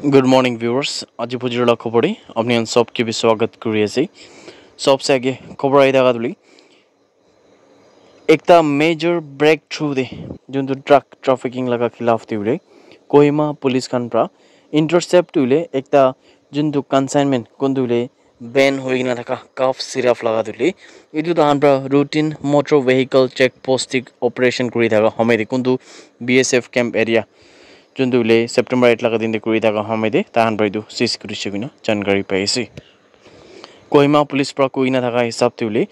Good morning viewers आज पुजिर खबर अपनी सबके भी स्वागत कर सबसे आगे खबर आई था एक मेजर ब्रेक थ्रू दे जो ट्रक ट्राफिकिंग लगा खिलाफ थे कोहिमा पुलिस खान इंटरसेप्ट एक जो कन्साइनमेंट कौन बैन होना था कफ सिराप लगा ये routine motor vehicle check post operation कर हमें कौन BSF कैम्प एरिया जो सेप्टेम्बर 8 लगा दिन हमें तहन पर सीज कर जानकारी पाई कोहिमा पुलिस कोईना थका हिसाब से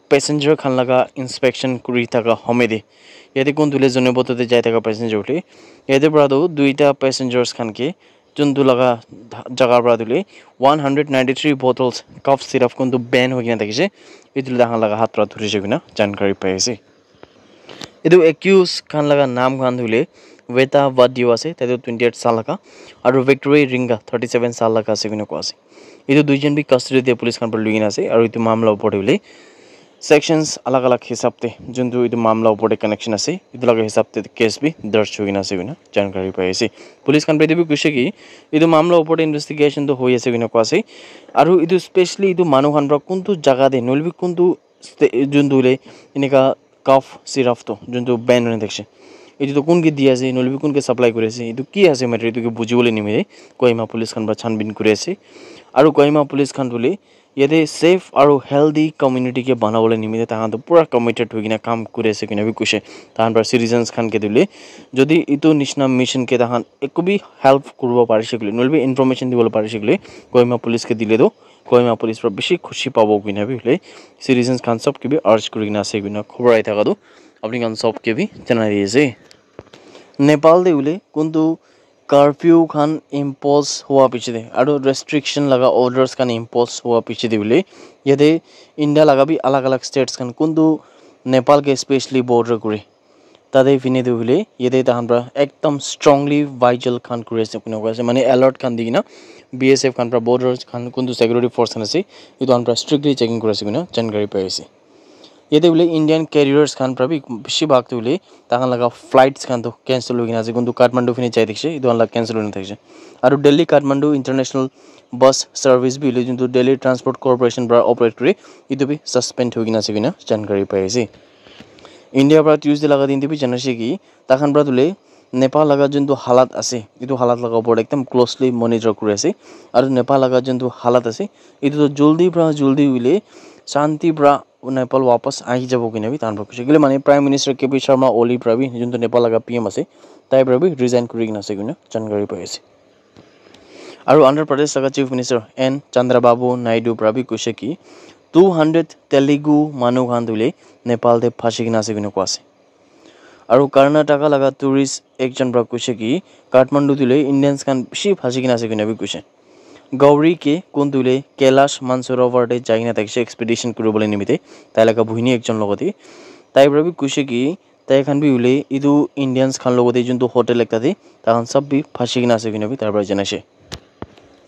पैसेंजर खान लगा इंस्पेक्शन कर हमें इते कौन जनबद्ध जाए पैसेंजर इते दुईटा पैसेंजर्स खान के जो लगा जगार 193 बोटल्स कफ सिरप कौन बैन होना थी ये लगा हाथ धरी जानकारी पाई ये एक्यूज खान लगा नाम खान वेता वाडियो आसे 28 साल का और विक्टोरी रिंगा 37 साल का आसे को आसे ये दुईजन भी कस्टडी दे पुलिस खान पर लुगिन आसे और ये मामला ऊपर सेक्शंस अलग अलग हिसाब से जो ये मामला ऊपर कनेक्शन आसे ये लगा हिसाब से केस भी दर्ज होगिन आसे जानकारी पाई पुलिस खान पे भी कुछ कि ये मामला ऊपर इन्वेस्टिगेशन तो हो को आसे और ये स्पेशली ये मानु खान कौन जगह दे नल भी कौन जो इनका कफ सिरप तो जो बैन होने देखिए ये तो कौन के दिया से नल भी कौन के सप्लाई करे कि आसे मेटर ये बुझे निमित्ते कोहिमा पुलिस खान छानबिन और कोहिमा पुलिस खान बोले ये सेफ और हेल्दी कम्युनिटी के बनाने निमित्ते तहन तो पूरा कमिटेड होना काम करे भी कुछ तहन पर सिटिजन्स खान के दिले जदि इतो निचिना मिशन के तहन एक भी हेल्प करब पारिसे नल भी इनफरमेशन दी पारिसे कोहिमा पुलिस के दिले तो कोहिमा पुलिस पर बेसि खुशी पाब भी सिटिजन्स खान सबके भी अर्ज कर खबर आई थका अपनी सबके भी जना दिए नेपाल दे कौन कर्फ्यू खान इम्पोज हुआ पीछे दे और रेस्ट्रिक्शन लगा ऑर्डर्स खान इम्पोज हुआ पीछे दे ये इंडिया लगा भी अलग अलग स्टेट्स खान कौन नेपाल के स्पेशली बॉर्डर करे तादे फिने दे ये तहन एकदम स्ट्रंगली वाइजल खान करे माने अलर्ट खान दी BSF खान बॉर्डर खान कौन सिक्योरिटी फोर्स खान से ये स्ट्रिक्टली चेकिंग कर जानकारी पाई ये बोले इंडियन कैरियर्स खान भी बेसि भाग तहन लगा फ्लाइट्स खान तो कैंसल होना कौन काठमांडू फिर चाहिए ये कैंसल होना थी और Delhi Kathmandu international bus service भी जो दिल्ली ट्रांसपोर्ट कॉर्पोरेशन ऑपरेट करे ये भी सस्पेंड होना जानकारी पाई इंडिया पर ट्यूजडे लगा दिन भी जाना कि तहन तुले नेपाल लगा जो हालात आसे ये हालात लगा ऊपर एकदम क्लोजली मनिटर कर और नेपाल लगा जो हालात आसे ये तो जल्दी शांति नेपाल वापस आई जब कि भी तहन खुशी माने prime minister KP Sharma Oli भी जो नेपाल लगा PM आसे ताई भी रिजाइन कर जानकारी पाई और आंध्र प्रदेश लगा chief minister N Chandrababu Naidu भी कुछ कि 200 तेलुगु मानु खान नेपाल दे फाँसिकिन को आसे और कर्नाटक लगा टूरिस्ट एक जन कुछ कि काठमांडू इंडियंस खान बेसि फाँसिकिन भी कुछ गौरी के कौन कैलाश मानसरोवर जाइना थी एक्सपेडिशन कर निमित्ते तक भुनी एक जन लगते ताई भी कुछ कि तई खान भी बोले यू इंडियंस खान लगते जो होटेल एक थी तहन सब भी फाँसिकिन भी तार जाना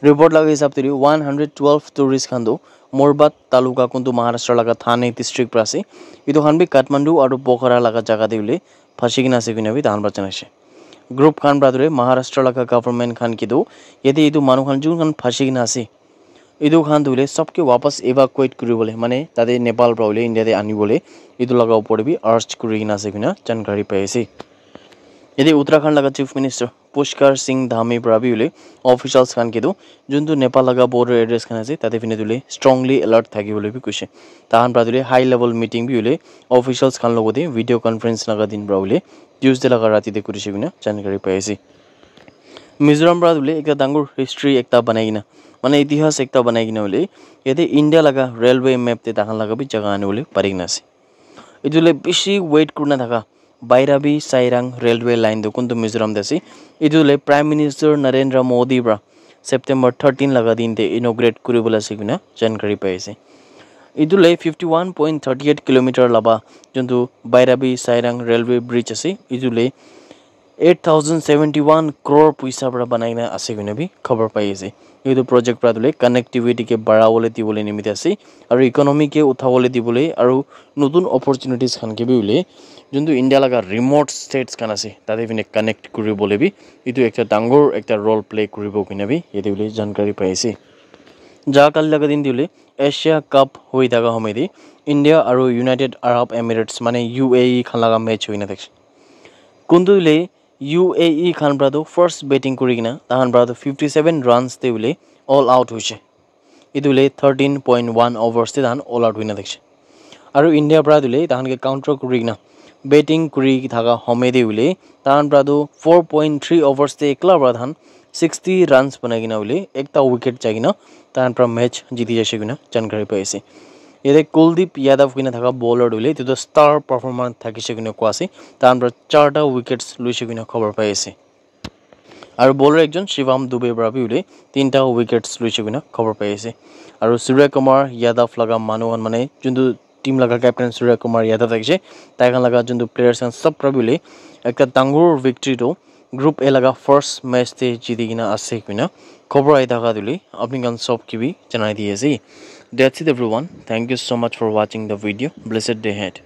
रिपोर्ट लगा हिसाब से 112 टूरिस्ट खान मोरबाद तालुका कौन महाराष्ट्र लगा थाने डिस्ट्रिक्ट आसे ये खान भी काठमांडू और पोखरा लगा जगह फाँसिकिन भी तहन जाना ग्रुप खान महाराष्ट्र लगा गवर्नमेंट खान की ये मानु खान जो खान फाँसिकिन आसे ये खान सबके वापस एवाकुएट कर माने तादे नेपाल इंडिया आनिबले ये लगा ऊपर भी अर्ज कर जानकारी पाई ये उत्तराखंड लगा चीफ मिनिस्टर पुष्कर सिंह धामी भी ऑफिशियल्स खान के जो नेपाल लगा बॉर्डर एड्रेस खान आसे ताते फिने स्ट्रंगली अलर्ट थी भी कुछ तहन हाई लेवल मीटिंग भी ऑफिशियल्स खान लगते वीडियो कॉन्फ्रेंस लगा दिन ट्यूजडे लगा राति जानकारी पाई मिजोरम एक डांगर हिस्ट्री एक बनाइकिन माने इतिहास एक बनाइकिन बोले ये इंडिया लगा रेलवे मैप ते तहन लगा भी जगह आने पारिकिन ये बेसि वेट करना था बाइराबी साइरांग रेलवे लाइन तो कौन मिजोरम दे ये prime minister Narendra Modi September 13 लगा दिन इनोग्रेट कर जानकारी पाई ये 51.38 किलोमीटर लबा जो बाइराबी साइरांग रेलवे ब्रिज आसे ये 8071 करोड़ पैसा बनाई आसे भी खबर पाई ये प्रोजेक्ट कनेक्टिविटी के बढ़ाने दिवले निमित्ते आसे और इकोनॉमी के उठाबले दिवले और नतुन अपरचुनिटीज खान के भी যোনটো ইণ্ডিয়া লগা ৰিমোট ষ্টেটছ কান আছে তাতে পিনে কানেক্ট কৰিবলৈ বি এইটো একটা ডাঙৰ একটা ৰল প্লে কৰিব কিনে বি এইটো বুলি জানকাৰী পাইছে যাৰ কালি লগা দিন দিলে এছিয়া কাপ হৈ থকা সময়তে ইণ্ডিয়া আৰু ইউনাইটেড আৰব এমিৰেটছ মানে UAE খান লগা মেচ হৈ নাথাকে কোনটো দিলে UAE খান প্ৰাটো ফাৰ্ষ্ট বেটিং কৰি কিনা তাহান প্ৰাটো 57 ৰানছ তে বুলি অল আউট হৈছে এইটো বুলি 13.1 ওভাৰ্ছতে তাহান অল আউট হৈ নাথাকে আৰু ইণ্ডিয়া পৰা দিলে তাহানকে কাউণ্টাৰ কৰি কিনা বেটিং কৰি থাকা সময়তে বুলি তাহান প্ৰাটো 4.3 ওভাৰ্ছতে একলা প্ৰধান 60 ৰানছ বনাই কিনা বুলি একটা উইকেট যাই কিনা তাহান পৰা মেচ জিতি যাইছে কিনা জানকাৰী পাইছে ইয়াতে কুলদীপ যাদৱ কিনা থাকা বলাৰ দিলে এইটো ষ্টাৰ পাৰফৰ্মেন্স থাকিছে কিনা কোৱা আছে তাহান পৰা 4টা উইকেটছ লৈছে কিনা খবৰ পাই আছে আৰু বলাৰ একজন শিৱাম দুবে পৰা বিউলে 3টা উইকেটছ লৈছে কিনা খবৰ পাই আছে আৰু সূৰ্য কুমাৰ যাদৱ লগা মানুহন মানে যোনটো টিম লগা কেপ্টেইন সূৰ্য কুমাৰ যাদৱ থাকিছে তাইখন লগা যোনটো প্লেয়াৰ্ছ সব প্ৰবিলে একটা ডাঙৰ ভিক্টৰীটো গ্ৰুপ এ লগা ফাৰ্ষ্ট মেচতে জিতি কিনা আছে কিনা খবৰ আই থাকা দিলে আপুনি গান সব কিবি জনাই দি আছে That's it everyone. Thank you so much for watching the video. Blessed day ahead.